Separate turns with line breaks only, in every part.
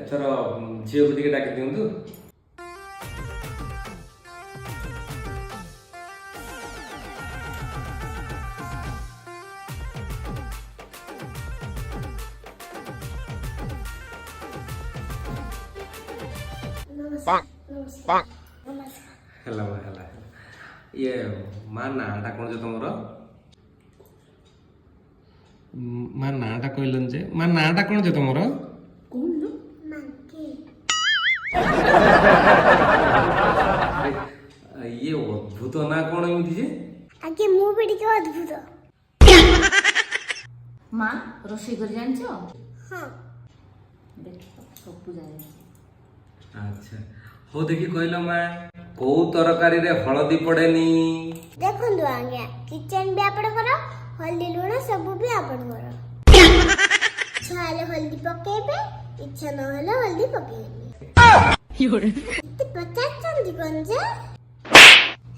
ଏଥର ଝିଅକୁ ଟିକେ ଡାକି ଦିଅନ୍ତୁ। ହେଲା ହେଲା ଇଏ ମା ନାଁଟା କଣ ଯେ ତମର? ମା ନାଁଟା କହିଲନି ଯେ, ମା ନାଁଟା କଣ ଯେ ତମର? ଇଏ ଅଦ୍ଭୁତ ନା କଣ ଏମିତି ଯେ?
ଆଜ୍ଞା ମୁଁ ବି ଟିକେ ଅଦ୍ଭୁତ।
ମା ରୋଷେଇ କରି ଜାଣିଛ?
ହଁ
ଦେଖ ସବୁ ଜାଣିଛି।
ଆଚ୍ଛା ହଉ ଦେଖି କହିଲ ମା, କୋଉ ତରକାରୀରେ ହଳଦୀ ପଡେନି?
ଦେଖନ୍ତୁ ଆଜ୍ଞା, କିଚେନ ବି ଆପଣଙ୍କର, ହଳଦୀ ଲୁଣ ସବୁ ବି ଆପଣଙ୍କର। ଇଚ୍ଛା ହେଲେ ହଳଦୀ ପକେଇବେ, ଇଚ୍ଛା ନହେଲେ ହଳଦୀ ପକେଇବେନି। ଏତେ ପଚାରୁଛନ୍ତି କଣ ଯେ?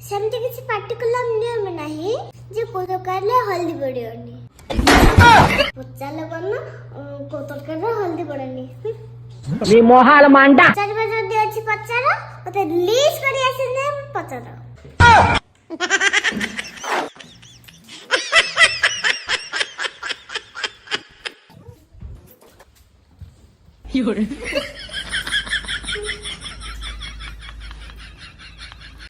ସେମିତି କିଛି ପାର୍ଟିକୁଲାର ନିୟମ ନାହିଁ ଯେ କୋଉ ତରକାରୀରେ ହଳଦୀ ପଡିବନି। ପଚାରିଲେ କଣ ନା କୋଉ ତରକାରୀରେ ହଳଦୀ ପଡେନି। ପଚାରିବା ଯଦି ଅଛି ପଚାର, ମତେ ଲିଷ୍ଟ କରି ଆସିଲେ ପଚାର।
You're